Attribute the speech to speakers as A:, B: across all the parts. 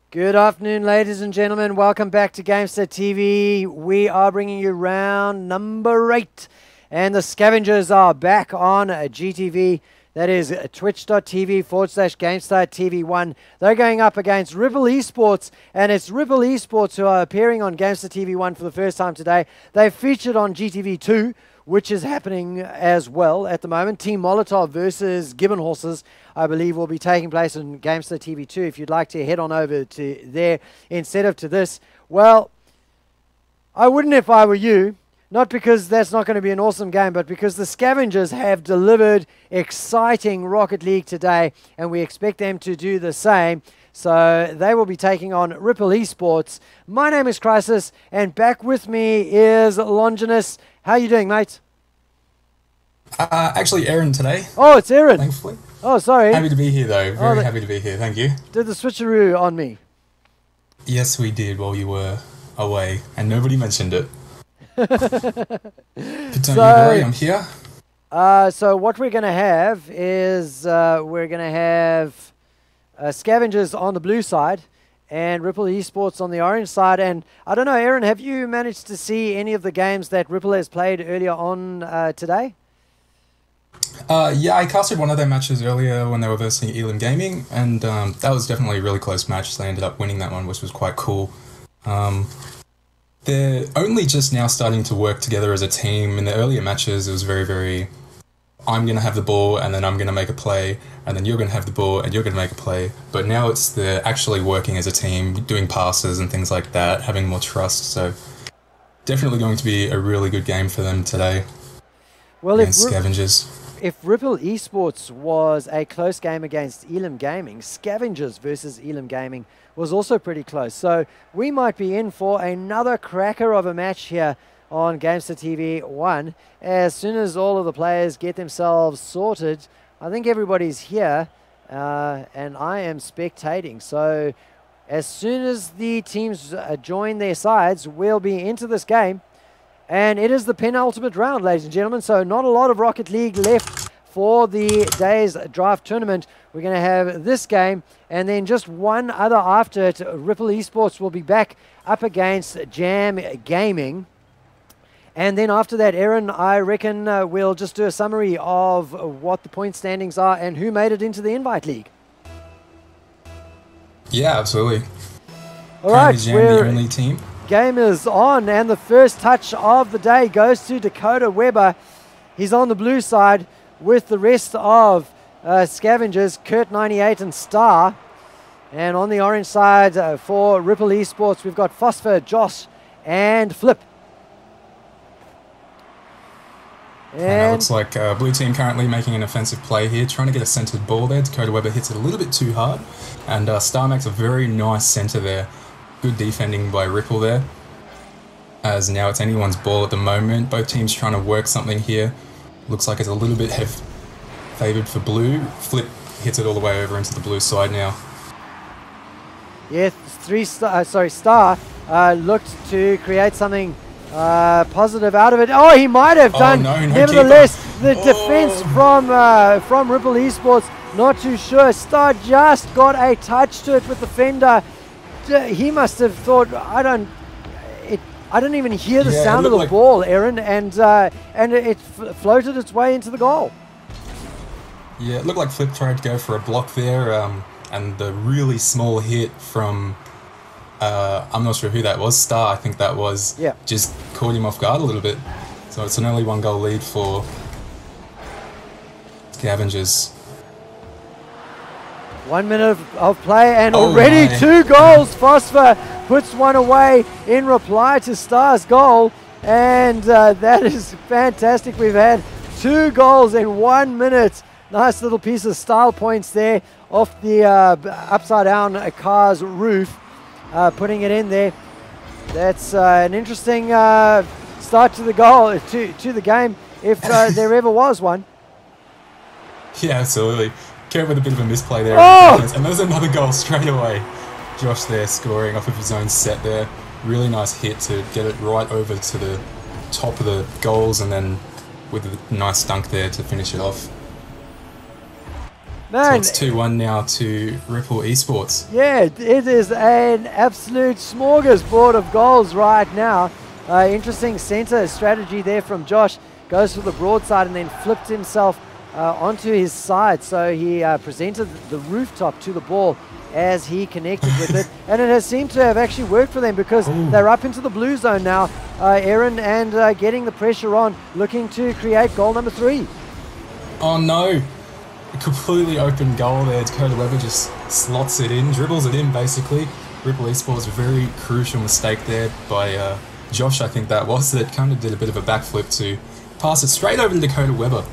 A: Good afternoon, ladies and gentlemen. Welcome back to Gamester TV. We are bringing you round number 8. And the Scavengers are back on GTV. That is twitch.tv/Gamester TV1. They're going up against Ripple eSports. And it's Ripple eSports who are appearing on Gamester TV1 for the first time today. They've featured on GTV2, which is happening as well at the moment. Team Molotov versus Gibbon Horses, I believe, will be taking place on Gamester TV2. If you'd like to head on over to there instead of to this, well, I wouldn't if I were you. Not because that's not going to be an awesome game, but because the Scavengers have delivered exciting Rocket League today, and we expect them to do the same. So they will be taking on Ripple eSports. My name is Crisis, and back with me is Longinus. How are you doing, mate?
B: Actually, Aaron today.
A: Oh, it's Aaron.
B: Thankfully.
A: Oh, sorry.
B: Happy to be here, though. Very happy to be here. Thank you.
A: Did the switcheroo on me?
B: Yes, we did while you were away, and nobody mentioned it. But don't you worry, I'm here.
A: So what we're going to have is we're going to have Scavengers on the blue side and Ripple eSports on the orange side. And I don't know, Aaron, have you managed to see any of the games that Ripple has played earlier on today?
B: Yeah, I casted one of their matches earlier when they were versing Elam Gaming, and that was definitely a really close match. They ended up winning that one, which was quite cool. They're only just now starting to work together as a team. In the earlier matches, it was very, I'm going to have the ball, and then I'm going to make a play, and then you're going to have the ball, and you're going to make a play. But now they're actually working as a team, doing passes and things like that, having more trust. So definitely going to be a really good game for them today.
A: Well,
B: against Scavengers.
A: If Ripple eSports was a close game against Elam Gaming, Scavengers versus Elam Gaming was also pretty close. So we might be in for another cracker of a match here on Gamester TV 1. As soon as all of the players get themselves sorted, I think everybody's here, and I am spectating. So as soon as the teams join their sides, we'll be into this game. And it is the penultimate round, ladies and gentlemen, so not a lot of Rocket League left for the day's draft tournament. We're going to have this game, and then just one other after it. Ripple eSports will be back up against Jam Gaming. And then after that, Aaron, I reckon we'll just do a summary of what the point standings are and who made it into the Invite League.
B: Yeah, absolutely.
A: All right,
B: Jam the only team.
A: Game is on, and the first touch of the day goes to Dakota Weber. He's on the blue side with the rest of Scavengers, Kurt98 and Star. And on the orange side for Ripple eSports, we've got Phosphor, Josh, and Flip.
B: And it looks like blue team currently making an offensive play here, trying to get a centered ball there. Dakota Weber hits it a little bit too hard, and Star makes a very nice center there. Good defending by Ripple there, as now it's anyone's ball at the moment. Both teams trying to work something here. Looks like it's a little bit favoured for blue. Flip hits it all the way over into the blue side now.
A: Yeah, Star looked to create something positive out of it. Oh, he might have done.
B: No,
A: nevertheless, the defense from Ripple eSports, not too sure. Star just got a touch to it with the fender. He must have thought, I don't even hear the sound of the ball, Aaron, and it floated its way into the goal.
B: Yeah, it looked like Flip tried to go for a block there, and the really small hit from, I'm not sure who that was, Star, I think that was, just caught him off guard a little bit. So it's an only 1-goal lead for Scavengers.
A: 1 minute of play, and already 2 goals. Phosphor puts one away in reply to Star's goal, and that is fantastic. We've had 2 goals in 1 minute. Nice little piece of style points there off the upside down car's roof, putting it in there. That's an interesting start to the goal, to the game, if there ever was one.
B: Yeah, absolutely. Kurt with a bit of a misplay there. And there's another goal straight away. Josh there scoring off of his own set there. Really nice hit to get it right over to the top of the goals, and then with a nice dunk there to finish it off.
A: Man,
B: So it's 2-1 now to Ripple eSports.
A: yeah, it is an absolute smorgasbord of goals right now. Interesting center strategy there from Josh. Goes for the broadside and then flipped himself onto his side. So he presented the rooftop to the ball as he connected with it. And it has seemed to have actually worked for them because they're up into the blue zone now, Aaron, and getting the pressure on, looking to create goal number 3.
B: Oh no! A completely open goal there. Dakota Weber just slots it in, dribbles it in basically. Ripple eSports, very crucial mistake there by Josh, I think that was. That kind of did a bit of a backflip to pass it straight over to Dakota Weber.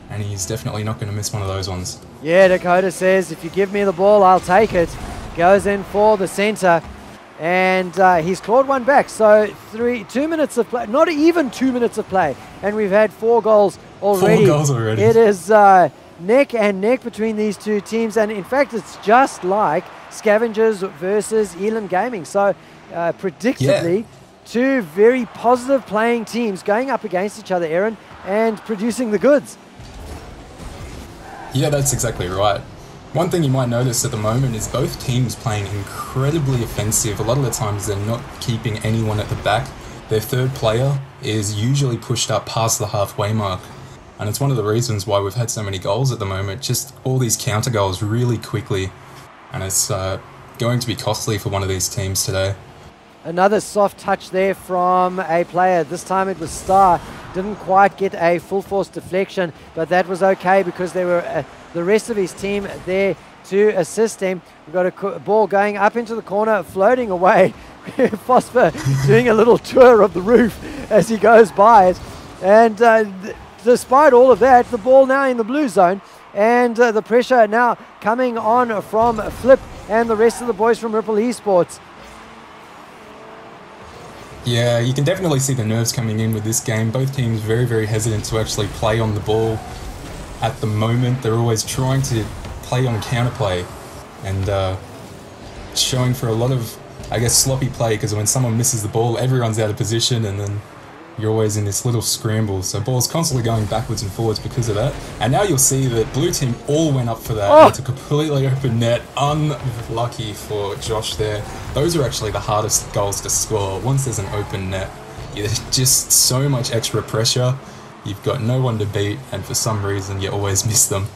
B: And he's definitely not going to miss one of those ones.
A: Yeah, Dakota says, if you give me the ball, I'll take it. Goes in for the center. And he's clawed one back. So 2 minutes of play, not even 2 minutes of play. And we've had 4 goals already.
B: 4 goals already.
A: It is neck and neck between these two teams. And in fact, it's just like Scavengers versus Elam Gaming. So predictably, 2 very positive playing teams going up against each other, Aaron, and producing the goods.
B: Yeah, that's exactly right. One thing you might notice at the moment is both teams playing incredibly offensive. A lot of the times they're not keeping anyone at the back. Their third player is usually pushed up past the halfway mark. And it's one of the reasons why we've had so many goals at the moment. Just all these counter goals really quickly. And it's going to be costly for one of these teams today.
A: Another soft touch there from a player. This time it was Star. Didn't quite get a full force deflection, but that was okay because there were the rest of his team there to assist him. We've got a ball going up into the corner, floating away. Phosphor doing a little tour of the roof as he goes by it. And despite all of that, the ball now in the blue zone, and the pressure now coming on from Flip and the rest of the boys from Ripple eSports.
B: Yeah, you can definitely see the nerves coming in with this game. Both teams very, very hesitant to actually play on the ball at the moment. They're always trying to play on counterplay and showing for a lot of, I guess, sloppy play, because when someone misses the ball, everyone's out of position and then you're always in this little scramble. So ball's constantly going backwards and forwards because of that. And now you'll see that blue team all went up for that. Oh. It's a completely open net. Unlucky for Josh there. Those are actually the hardest goals to score. Once there's an open net, there's just so much extra pressure. You've got no one to beat, and for some reason you always miss them.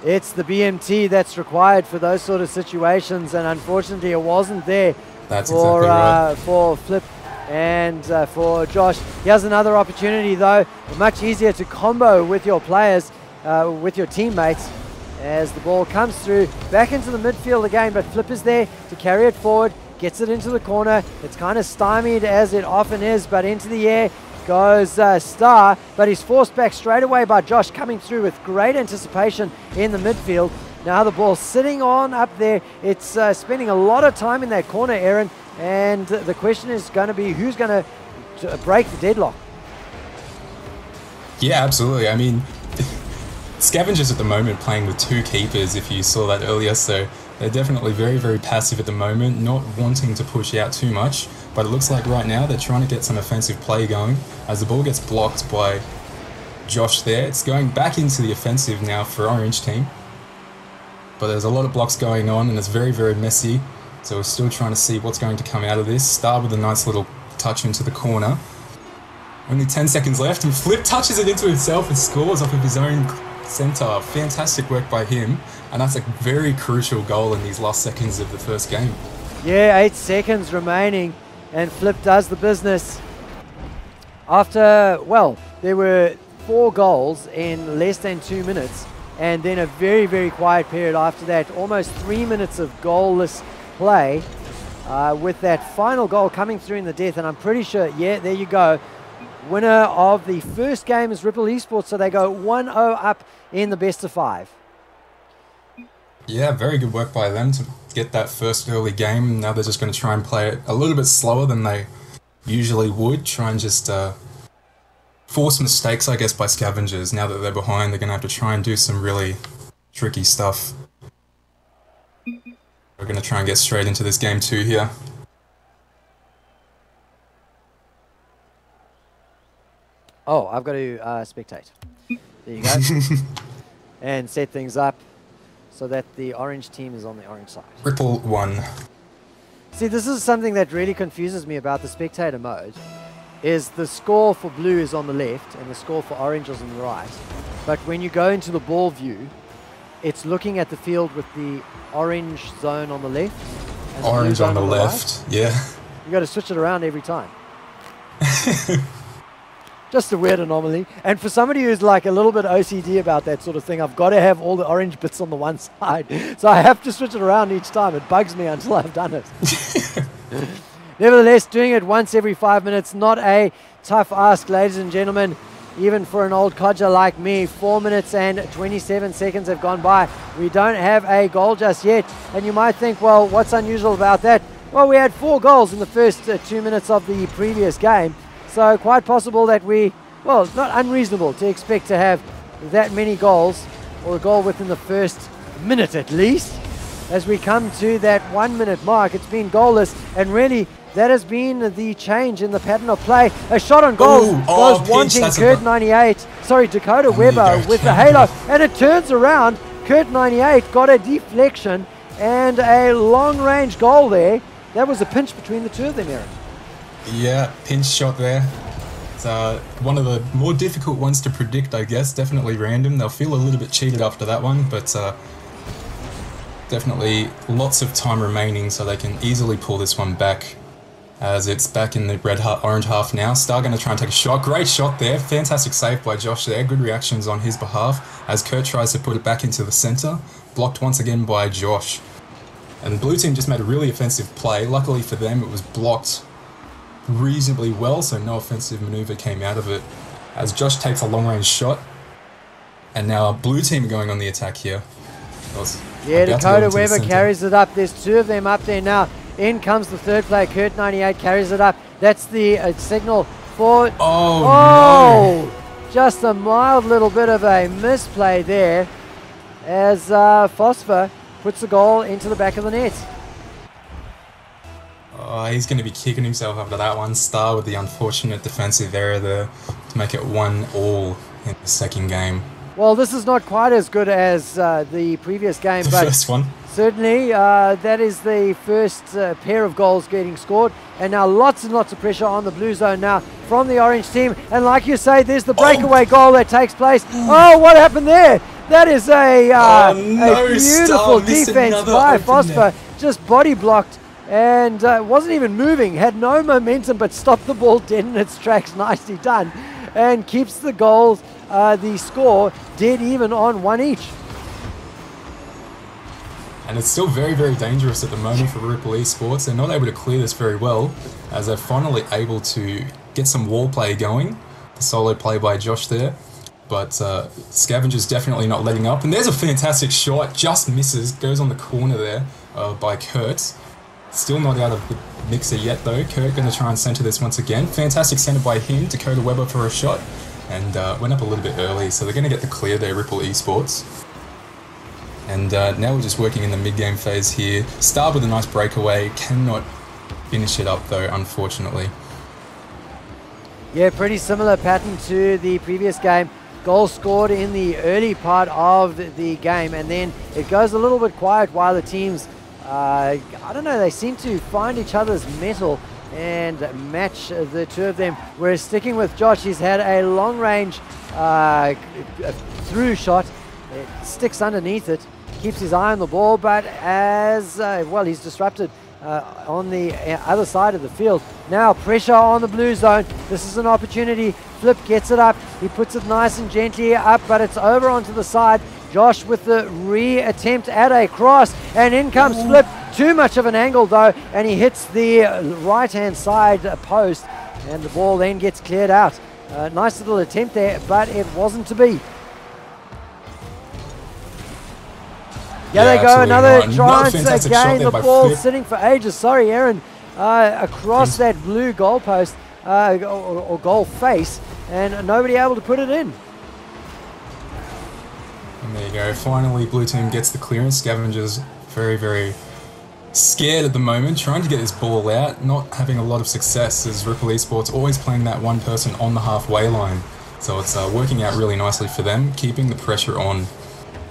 A: It's the BMT that's required for those sort of situations, and unfortunately it wasn't there.
B: That's exactly right.
A: For Flip and for Josh. Here's another opportunity though, much easier to combo with your players, with your teammates, as the ball comes through back into the midfield again, but Flip is there to carry it forward, gets it into the corner. It's kind of stymied as it often is, but into the air goes Star, but he's forced back straight away by Josh, coming through with great anticipation in the midfield. Now the ball sitting on up there. It's spending a lot of time in that corner, Aaron, and the question is going to be who's going to break the deadlock.
B: Yeah, absolutely. I mean, Scavengers at the moment playing with 2 keepers, if you saw that earlier, so they're definitely very, very passive at the moment, not wanting to push out too much, but it looks like right now they're trying to get some offensive play going. As the ball gets blocked by Josh there, it's going back into the offensive now for Orange team. But there's a lot of blocks going on and it's very, very messy. So we're still trying to see what's going to come out of this. Start with a nice little touch into the corner. Only 10 seconds left and Flip touches it into himself and scores off of his own centre. Fantastic work by him. And that's a very crucial goal in these last seconds of the first game.
A: Yeah, 8 seconds remaining and Flip does the business. After, well, there were 4 goals in less than 2 minutes. And then a very, very quiet period after that. Almost 3 minutes of goalless play, with that final goal coming through in the death. And I'm pretty sure, yeah, there you go. Winner of the first game is Ripple eSports, so they go 1-0 up in the best of 5.
B: Yeah, very good work by them to get that first early game. Now they're just going to try and play it a little bit slower than they usually would. Try and just force mistakes, I guess, by Scavengers. Now that they're behind, they're going to have to try and do some really tricky stuff. We're going to try and get straight into this game 2 here.
A: Oh, I've got to spectate. There you go. and set things up so that the orange team is on the orange side.
B: Ripple 1.
A: See, this is something that really confuses me about the spectator mode, is the score for blue is on the left and the score for orange is on the right. But when you go into the ball view, it's looking at the field with the orange zone on the left. And
B: Orange
A: the
B: on the
A: right.
B: left, yeah.
A: You got to switch it around every time. Just a weird anomaly. And for somebody who's like a little bit OCD about that sort of thing, I've got to have all the orange bits on the one side. So I have to switch it around each time. It bugs me until I've done it. Nevertheless, doing it once every 5 minutes, not a tough ask, ladies and gentlemen. Even for an old codger like me, 4 minutes and 27 seconds have gone by. We don't have a goal just yet. And you might think, well, what's unusual about that? Well, we had 4 goals in the first 2 minutes of the previous game. So quite possible that well, not unreasonable to expect to have that many goals, or a goal within the first minute at least. As we come to that 1 minute mark, it's been goalless, and really that has been the change in the pattern of play. A shot on goal was wanting Kurt 98, sorry, Dakota Weber with the halo, and it turns around. Kurt 98 got a deflection and a long range goal there. That was a pinch between the two of them, Aaron.
B: Yeah, pinch shot there. It's one of the more difficult ones to predict, I guess. Definitely random. They'll feel a little bit cheated after that one, but definitely lots of time remaining, so they can easily pull this one back, as it's back in the orange half now. Star going to try and take a shot. Great shot there. Fantastic save by Josh there. Good reactions on his behalf as Kurt tries to put it back into the center. Blocked once again by Josh. And the blue team just made a really offensive play. Luckily for them, it was blocked reasonably well, so no offensive maneuver came out of it, as Josh takes a long-range shot. And now our blue team are going on the attack here.
A: Yeah, Dakota Weber carries it up. There's 2 of them up there now. In comes the third player. Kurt 98 carries it up. That's the signal for...
B: Oh, no.
A: Just a mild little bit of a misplay there, as Phosphor puts the goal into the back of the net.
B: He's going to be kicking himself after that one. Star with the unfortunate defensive error there to make it 1-1 in the second game.
A: Well, this is not quite as good as the previous game, but
B: first one.
A: Certainly that is the first pair of goals getting scored. And now lots and lots of pressure on the blue zone now from the orange team. And like you say, there's the breakaway goal that takes place. Oh, what happened there? That is a beautiful defense by Phosphor. Just body blocked. And wasn't even moving, had no momentum, but stopped the ball dead in its tracks. Nicely done. And keeps the goals, the score, dead even on 1 each.
B: And it's still very, very dangerous at the moment for Ripple eSports. They're not able to clear this very well, as they're finally able to get some wall play going. The solo play by Josh there. But Scavengers definitely not letting up. And there's a fantastic shot, just misses, goes on the corner there by Kurt. Still not out of the mixer yet though. Kurt going to try and center this once again. Fantastic center by him, Dakota Weber for a shot. And went up a little bit early, so they're going to get the clear there, Ripple eSports. And now we're just working in the mid-game phase here. Star with a nice breakaway, cannot finish it up though, unfortunately.
A: Yeah, pretty similar pattern to the previous game. Goal scored in the early part of the game, and then it goes a little bit quiet while the teams... I don't know, they seem to find each other's mettle and match the two of them. Whereas sticking with Josh, he's had a long range through shot. It sticks underneath it, keeps his eye on the ball, but as well, he's disrupted on the other side of the field. Now pressure on the blue zone. This is an opportunity. Flip gets it up. He puts it nice and gently up, but it's over onto the side. Josh with the re-attempt at a cross, and in comes Flip. Too much of an angle though, and he hits the right-hand side post, and the ball then gets cleared out. Nice little attempt there, but it wasn't to be. Yeah, they go, another chance again. The ball Flip. Sitting for ages. Sorry, Aaron. Across that blue goalpost or goal face, and nobody able to put it in.
B: And there you go. Finally, blue team gets the clearance. Scavengers very, very scared at the moment, trying to get this ball out, not having a lot of success, as Ripple eSports always playing that one person on the halfway line. So it's working out really nicely for them, keeping the pressure on.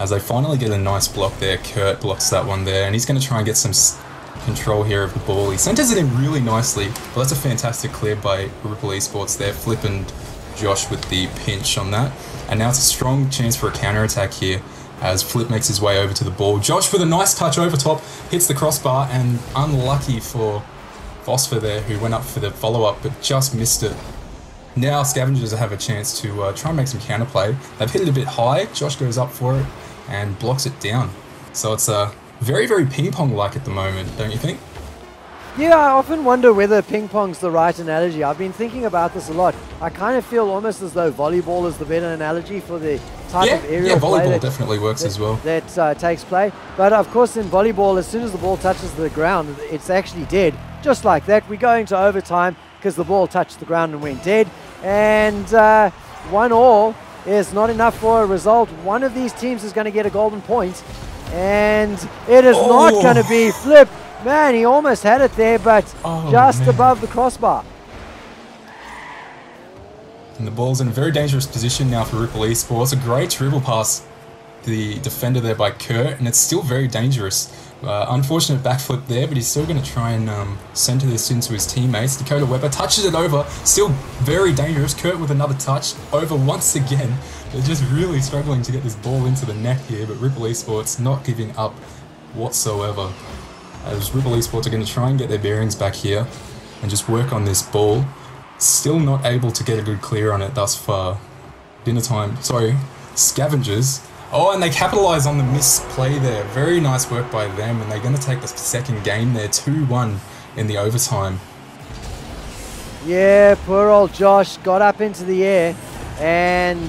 B: as they finally get a nice block there. Kurt blocks that one there, and he's going to try and get some control here of the ball. He centers it in really nicely, but that's a fantastic clear by Ripple eSports there. Flip and Josh with the pinch on that. And now it's a strong chance for a counter-attack here as Flip makes his way over to the ball. Josh with a nice touch over top, hits the crossbar, and unlucky for Phosphor there, who went up for the follow-up but just missed it. Now Scavengers have a chance to try and make some counterplay. They've hit it a bit high. Josh goes up for it and blocks it down. So it's very, very ping-pong-like at the moment, don't you think?
A: Yeah, I often wonder whether ping-pong's the right analogy. I've been thinking about this a lot. I kind of feel almost as though volleyball is the better analogy for the type of aerial play
B: volleyball definitely works as well.
A: That takes play. But of course in volleyball, as soon as the ball touches the ground, it's actually dead. Just like that, we go into overtime because the ball touched the ground and went dead. And 1-1 is not enough for a result. One of these teams is going to get a golden point. And it is not going to be Flip. Man, he almost had it there, but just above the crossbar.
B: And the ball's in a very dangerous position now for Ripple eSports. A great dribble past the defender there by Kurt, and it's still very dangerous. Unfortunate backflip there, but he's still going to try and center this into his teammates. Dakota Weber touches it over, still very dangerous. Kurt with another touch, over once again. They're just really struggling to get this ball into the net here, but Ripple eSports not giving up whatsoever. As Ripple eSports are going to try and get their bearings back here and just work on this ball. Still not able to get a good clear on it thus far. Scavengers. Oh, and they capitalise on the misplay there. Very nice work by them, and they're going to take the second game there, 2-1 in the overtime.
A: Yeah, poor old Josh got up into the air and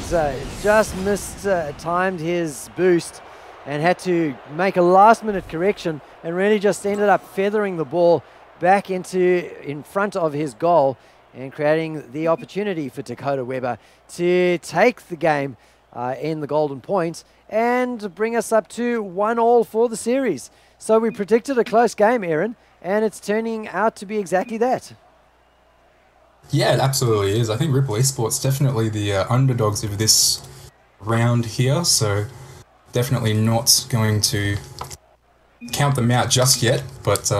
A: just timed his boost and had to make a last-minute correction and really just ended up feathering the ball back in front of his goal and creating the opportunity for Dakota Weber to take the game in the golden point and bring us up to 1-1 for the series. So we predicted a close game, Aaron, and it's turning out to be exactly that.
B: Yeah, it absolutely is. I think Ripple eSports definitely the underdogs of this round here, so definitely not going to count them out just yet, but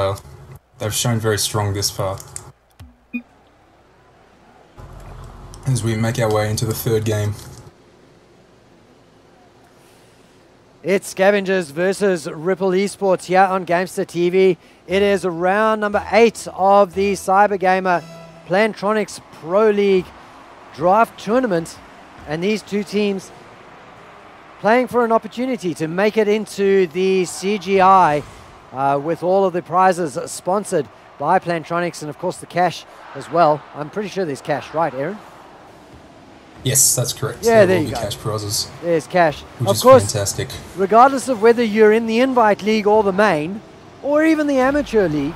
B: they've shown very strong this far. As we make our way into the third game.
A: It's Scavengers versus Ripple eSports here on Gamester TV. It is round number 8 of the Cybergamer Plantronics Pro League Draft Tournament, and these two teams playing for an opportunity to make it into the CGI with all of the prizes sponsored by Plantronics and of course the cash as well. I'm pretty sure there's cash, right, Aaron?
B: Yes, that's correct.
A: Yeah, there you go.
B: Cash prizes.
A: There's cash.
B: Which
A: of
B: is
A: course,
B: fantastic.
A: Regardless of whether you're in the Invite League or the main, or even the Amateur League,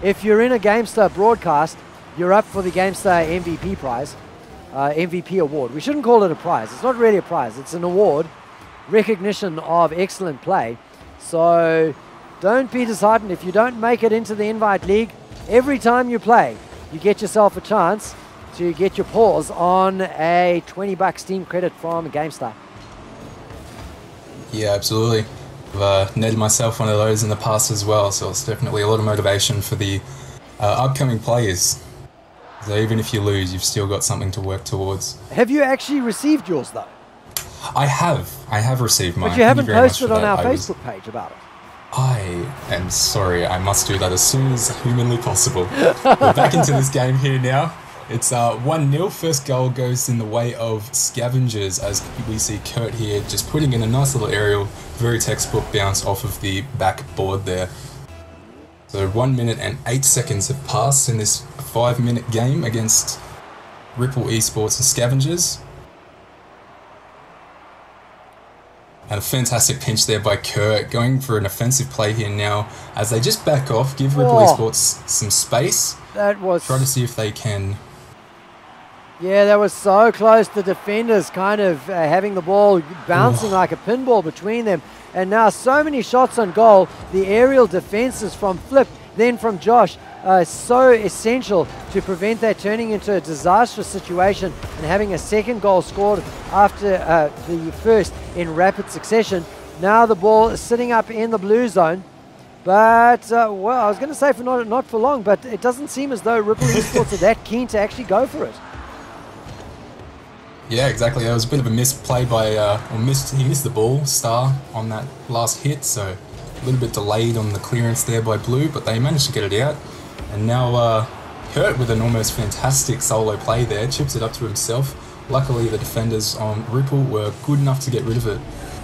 A: if you're in a GameStar broadcast, you're up for the GameStar MVP prize, MVP award. We shouldn't call it a prize. It's not really a prize. It's an award, recognition of excellent play. So don't be disheartened if you don't make it into the Invite League. Every time you play, you get yourself a chance to get your paws on a $20 Steam credit from GameStar.
B: Yeah, absolutely. I've netted myself one of those in the past as well, so it's definitely a lot of motivation for the upcoming players. So even if you lose, you've still got something to work towards.
A: Have you actually received yours though?
B: I have received mine.
A: But you haven't posted on our Facebook page about it.
B: I am sorry, I must do that as soon as humanly possible. We're back into this game here now. It's 1-0. First goal goes in the way of Scavengers as we see Kurt here just putting in a nice little aerial, very textbook bounce off of the backboard there. So 1 minute and 8 seconds have passed in this 5-minute game against Ripple eSports and Scavengers. And a fantastic pinch there by Kurt, going for an offensive play here now as they just back off, give Ripple eSports some space.
A: That was...
B: Try to see if they can...
A: Yeah, that was so close. The defenders kind of having the ball bouncing like a pinball between them. And now so many shots on goal. The aerial defenses from Flip, then from Josh, so essential to prevent that turning into a disastrous situation and having a second goal scored after the first in rapid succession. Now the ball is sitting up in the blue zone. But, well, I was going to say for not for long, but it doesn't seem as though Ripple eSports are that keen to actually go for it.
B: Yeah, exactly. That was a bit of a misplay by, he missed the ball, Star, on that last hit, so a little bit delayed on the clearance there by Blue, but they managed to get it out. And now Kurt with an almost fantastic solo play there, chips it up to himself. Luckily, the defenders on Ripple were good enough to get rid of it,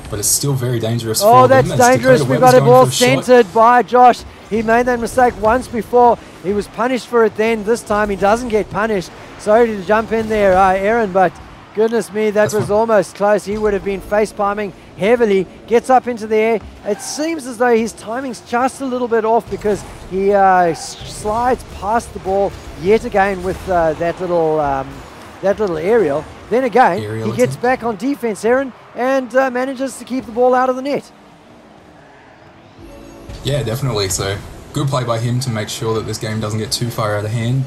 B: but it's still very dangerous for them.
A: Oh, that's dangerous. We've got a ball centered by Josh. He made that mistake once before. He was punished for it then. This time he doesn't get punished. Sorry to jump in there, Aaron, but goodness me, that was almost close. He would have been face palming heavily. Gets up into the air. It seems as though his timing's just a little bit off because he slides past the ball yet again with that little aerial. Then again, he gets back on defense, Aaron, and manages to keep the ball out of the net.
B: Yeah, definitely. So good play by him to make sure that this game doesn't get too far out of hand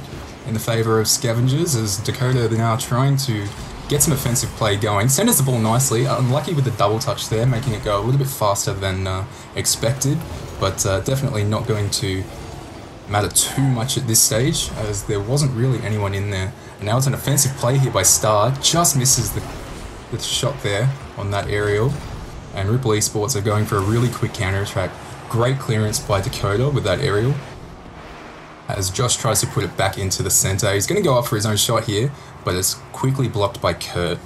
B: in the favour of Scavengers, as Dakota now trying to get some offensive play going. Centers the ball nicely. Unlucky with the double touch there, making it go a little bit faster than expected, but definitely not going to matter too much at this stage, as there wasn't really anyone in there. And now it's an offensive play here by Star. Just misses the shot there on that aerial. And Ripple eSports are going for a really quick counter-attack. Great clearance by Dakota with that aerial, as Josh tries to put it back into the center. He's going to go up for his own shot here, but it's quickly blocked by Kurt.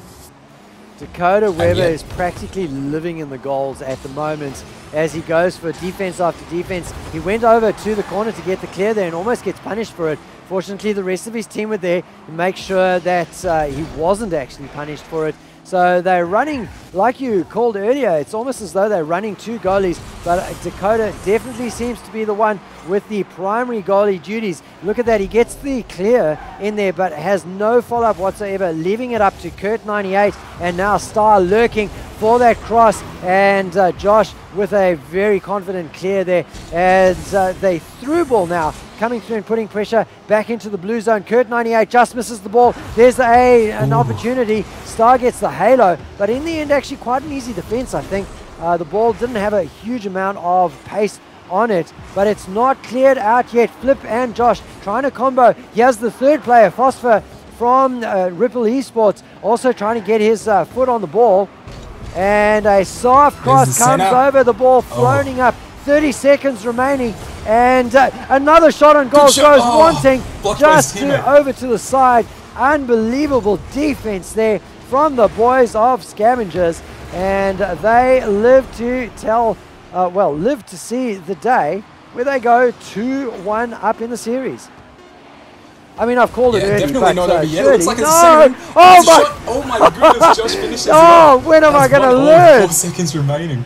A: Dakota Weber is practically living in the goals at the moment as he goes for defense after defense. He went over to the corner to get the clear there and almost gets punished for it. Fortunately, the rest of his team were there to make sure that he wasn't actually punished for it. So they're running, like you called earlier, it's almost as though they're running two goalies, but Dakota definitely seems to be the one with the primary goalie duties. Look at that, he gets the clear in there, but has no follow-up whatsoever, leaving it up to Kurt 98, and now Star lurking for that cross, and Josh with a very confident clear there, as they through ball now, coming through and putting pressure back into the blue zone. Kurt 98 just misses the ball. There's an opportunity. Star gets the halo, but in the end actually quite an easy defense, I think. The ball didn't have a huge amount of pace on it, but it's not cleared out yet. Flip and Josh trying to combo. Here's the third player, Phosphor from Ripple eSports, also trying to get his foot on the ball. And a soft cross comes over the ball, floating up. 30 seconds remaining, and another shot on goal goes wanting, just over to the side. Unbelievable defense there from the boys of Scavengers, and they live to live to see the day where they go 2-1 up in the series. I mean, I've called it early,
B: definitely
A: but
B: not over yet. It looks like
A: oh
B: my goodness, Josh finishes
A: oh, when am I going to learn?
B: 4 seconds remaining.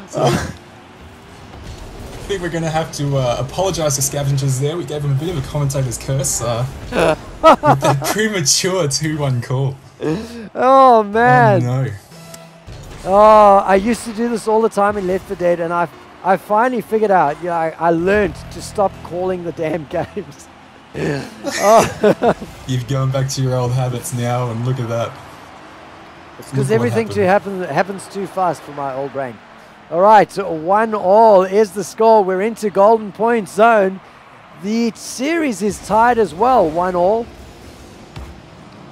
B: So, I think we're going to have to apologise to Scavengers there. We gave them a bit of a commentator's curse with that premature 2-1 call.
A: Oh, man.
B: Oh, no.
A: Oh, I used to do this all the time in Left 4 Dead, and I finally figured out, I learned to stop calling the damn games.
B: You've gone back to your old habits now, and look at that.
A: It's because everything happens too fast for my old brain. All right, so 1-1 is the score. We're into golden point zone. The series is tied as well, 1-1.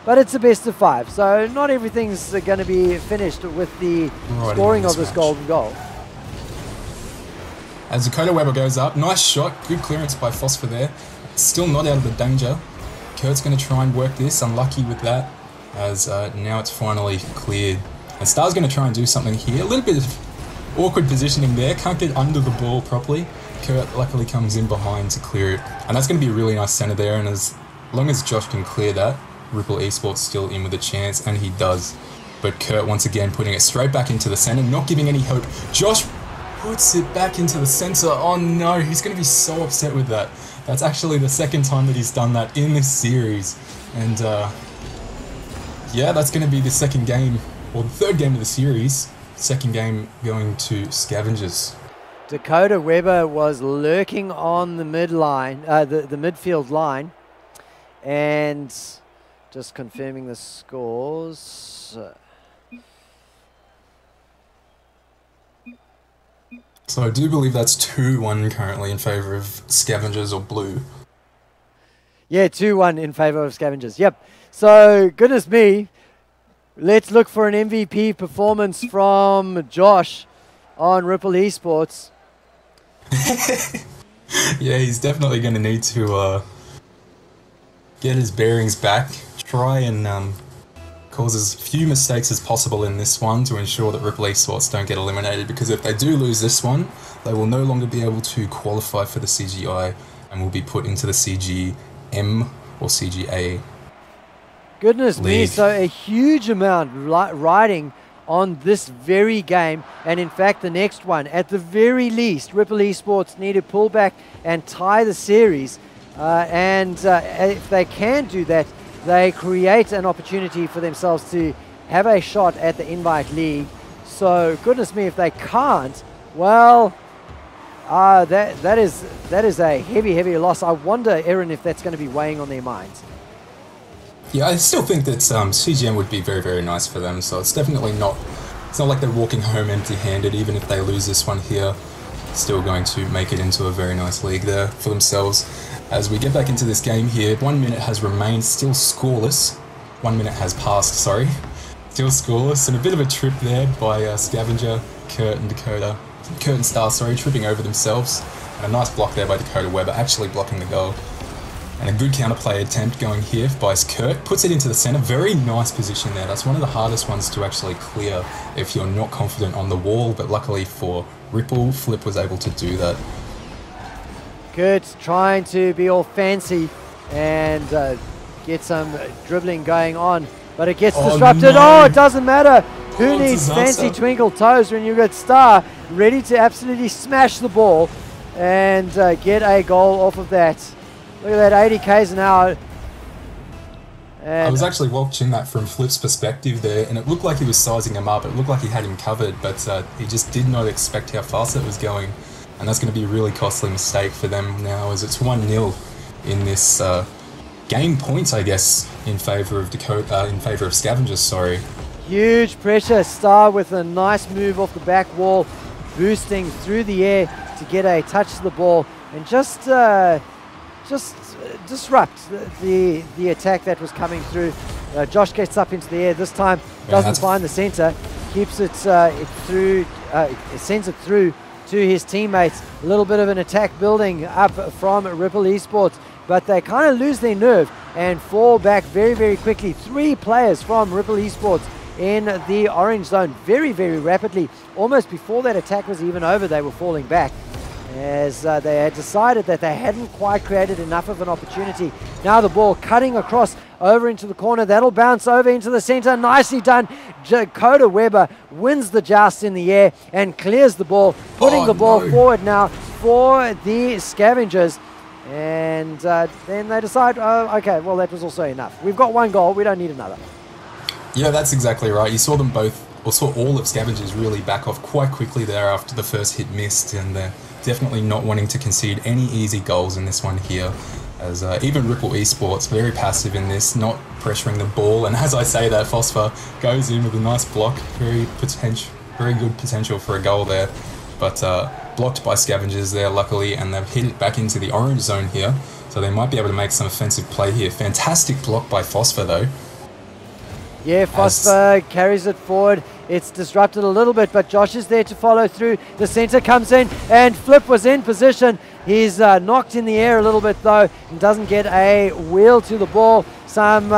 A: But it's a best of 5, so not everything's going to be finished with the scoring of this golden goal.
B: As Dakota Weber goes up, nice shot, good clearance by Phosphor there. Still not out of the danger. Kurt's going to try and work this, unlucky with that, as now it's finally cleared. And Star's going to try and do something here. A little bit of awkward positioning there, can't get under the ball properly. Kurt luckily comes in behind to clear it. And that's going to be a really nice center there, and as long as Josh can clear that, Ripple eSports still in with a chance, and he does. But Kurt once again putting it straight back into the center, not giving any hope. Josh puts it back into the center. Oh no, he's going to be so upset with that. That's actually the second time that he's done that in this series. And yeah, that's going to be the second game, or the third game of the series. Second game going to Scavengers.
A: Dakota Weber was lurking on the midline, the midfield line, and just confirming the scores.
B: So I do believe that's 2-1 currently in favour of Scavengers or Blue.
A: Yeah, 2-1 in favour of Scavengers. Yep. So, goodness me, let's look for an MVP performance from Josh on Ripple Esports.
B: Yeah, he's definitely going to need to get his bearings back, try and cause as few mistakes as possible in this one to ensure that Ripple Esports don't get eliminated, because if they do lose this one, they will no longer be able to qualify for the CGI and will be put into the CGM or CGA.
A: Goodness me,
B: league.
A: so a huge amount riding on this very game, and in fact the next one. At the very least, Ripple Esports need to pull back and tie the series, and if they can do that, they create an opportunity for themselves to have a shot at the Invite League. So goodness me, if they can't, well, that is a heavy loss. I wonder, Aaron, if that's going to be weighing on their minds.
B: Yeah, I still think that CGM would be very nice for them, so it's definitely not, it's not like they're walking home empty-handed. Even if they lose this one here, still going to make it into a very nice league there for themselves. As we get back into this game here, 1 minute has remained, still scoreless. 1 minute has passed, sorry. Still scoreless, and a bit of a trip there by Scavenger, Kurt and Star, tripping over themselves. And a nice block there by Dakota Weber, actually blocking the goal. And a good counterplay attempt going here by Kurt, puts it into the centre. Very nice position there. That's one of the hardest ones to actually clear if you're not confident on the wall, but luckily for Ripple, Flip was able to do that.
A: Kurt trying to be all fancy and get some dribbling going on, but it gets disrupted.
B: No.
A: Oh, it doesn't matter. Who needs
B: disaster.
A: fancy twinkle toes when you've got Star ready to absolutely smash the ball and get a goal off of that. Look at that, 80 k's an hour. And
B: I was actually watching that from Flip's perspective there, and it looked like he was sizing him up. It looked like he had him covered, but he just did not expect how fast it was going. And that's going to be a really costly mistake for them now, as it's 1-0 in this game points, I guess, in favour of Scavengers. Sorry.
A: huge pressure. Star with a nice move off the back wall, boosting through the air to get a touch to the ball and just disrupt the attack that was coming through. Josh gets up into the air this time, doesn't find the center, keeps it through, sends it through to his teammates. A little bit of an attack building up from Ripple Esports, but they kind of lose their nerve and fall back very, very quickly. 3 players from Ripple Esports in the orange zone very, very rapidly. Almost before that attack was even over, they were falling back, as they had decided that they hadn't quite created enough of an opportunity. Now the ball cutting across over into the corner. That'll bounce over into the center. Nicely done. Dakota Weber wins the joust in the air and clears the ball, putting the ball forward now for the Scavengers. And then they decide, oh, okay, well, that was also enough. We've got 1 goal. We don't need another.
B: Yeah, that's exactly right. You saw them both, or saw all of Scavengers really back off quite quickly there after the first hit missed, and they're definitely not wanting to concede any easy goals in this one here, as even Ripple Esports, very passive in this, not pressuring the ball. And as I say that, Phosphor goes in with a nice block, very good potential for a goal there, but blocked by Scavengers there, luckily, and they've hit it back into the orange zone here, so they might be able to make some offensive play here. Fantastic block by Phosphor though.
A: Yeah, Phosphor carries it forward. It's disrupted a little bit, but Josh is there to follow through. The center comes in, and Flip was in position. He's knocked in the air a little bit though, and doesn't get a wheel to the ball. Some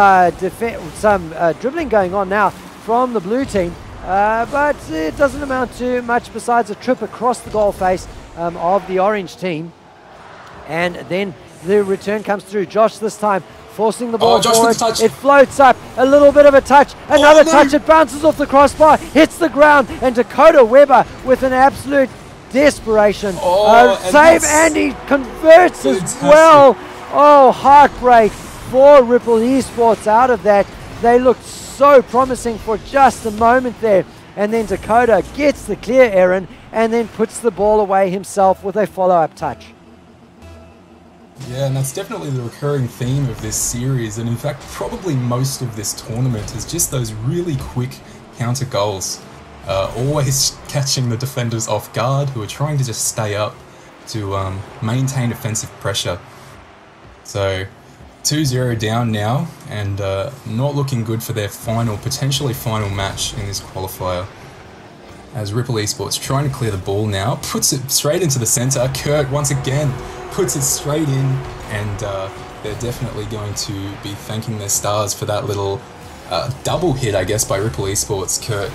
A: dribbling going on now from the blue team, but it doesn't amount to much besides a trip across the goal face of the orange team. And then the return comes through. Josh this time forcing the ball forward. It floats up, a little bit of a touch, another touch, it bounces off the crossbar, hits the ground, and Dakota Weber with an absolute desperation save, and he converts as well. Oh, heartbreak for Ripple Esports out of that. They looked so promising for just a moment there, and then Dakota gets the clear, Aaron, and then puts the ball away himself with a follow-up touch.
B: Yeah, and that's definitely the recurring theme of this series, and in fact probably most of this tournament, is just those really quick counter goals. always catching the defenders off guard, who are trying to just stay up to maintain offensive pressure. So 2-0 down now, and not looking good for their potentially final match in this qualifier. As Ripple Esports trying to clear the ball now, puts it straight into the centre. Kurt once again puts it straight in, and they're definitely going to be thanking their stars for that little double hit, I guess, by Ripple Esports. Kurt.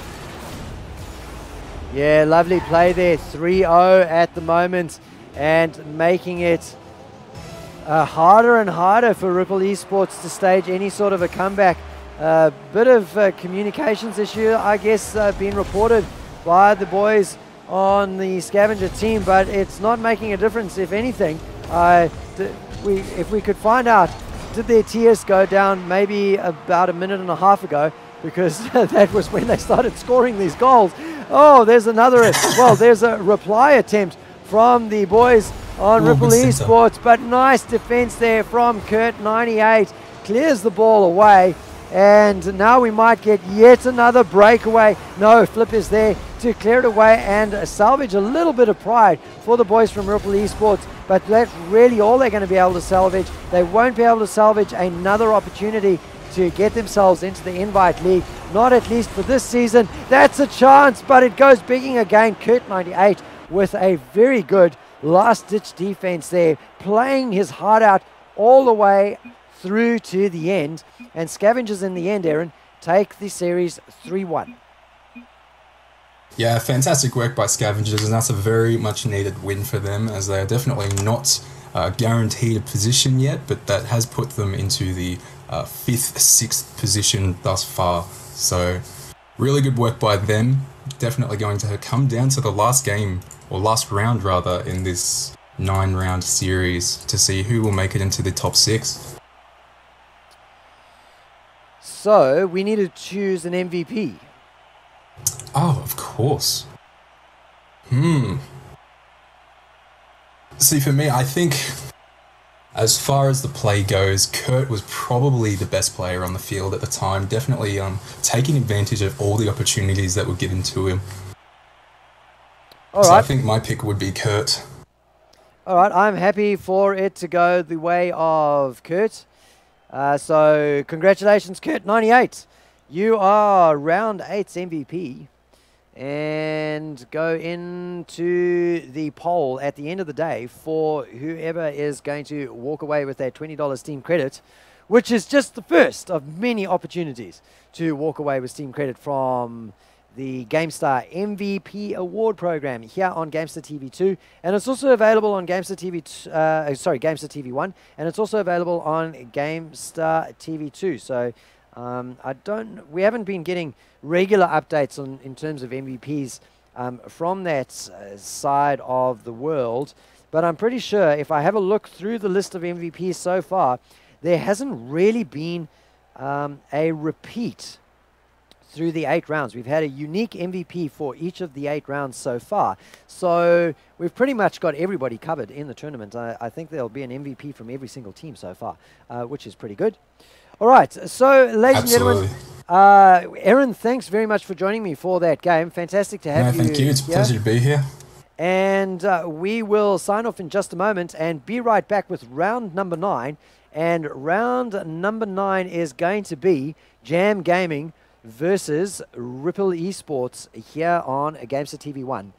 A: Yeah, lovely play there. 3-0 at the moment, and making it harder and harder for Ripple Esports to stage any sort of a comeback. Bit of communications issue, I guess, being reported by the boys on the Scavenger team, but it's not making a difference. If anything, if we could find out, did their TS go down maybe about a minute and a half ago, because that was when they started scoring these goals. Oh, there's another, well, there's a reply attempt from the boys on Ripple Esports, but nice defense there from Kurt. 98 clears the ball away, and now we might get yet another breakaway. No, Flip is there to clear it away and salvage a little bit of pride for the boys from Ripple Esports, but that's really all they're going to be able to salvage. They won't be able to salvage another opportunity to get themselves into the Invite League, not at least for this season. That's a chance, but it goes begging again. Kurt 98 with a very good last-ditch defense there, playing his heart out all the way through to the end. And Scavengers in the end, Aaron, take the series 3-1.
B: Yeah, fantastic work by Scavengers, and that's a very much needed win for them, as they are definitely not guaranteed a position yet, but that has put them into the 5th, 6th position thus far. So really good work by them. Definitely going to come down to the last game, or last round rather, in this 9-round series to see who will make it into the top 6.
A: So we need to choose an MVP.
B: Oh, of course. See, for me, I think as far as the play goes, Kurt was probably the best player on the field at the time, definitely taking advantage of all the opportunities that were given to him. All right. I think my pick would be Kurt.
A: All right, I'm happy for it to go the way of Kurt. So congratulations, Kurt 98. You are round 8's MVP, and go into the poll at the end of the day for whoever is going to walk away with that $20 Steam credit, which is just the first of many opportunities to walk away with Steam credit from the GameStar MVP Award program here on GameStar TV 2, and it's also available on GameStar TV, GameStar TV 1, and it's also available on GameStar TV 2. So we haven't been getting regular updates in terms of MVPs from that side of the world, but I'm pretty sure if I have a look through the list of MVPs so far, there hasn't really been a repeat through the 8 rounds. We've had a unique MVP for each of the 8 rounds so far. So we've pretty much got everybody covered in the tournament. I think there'll be an MVP from every single team so far, which is pretty good. All right, so ladies and gentlemen, Aaron, thanks very much for joining me for that game. Fantastic to have you.
B: Thank you. It's a pleasure to be here.
A: And we will sign off in just a moment and be right back with round number 9. And round number 9 is going to be Jam Gaming versus Ripple Esports here on GameStar TV 1.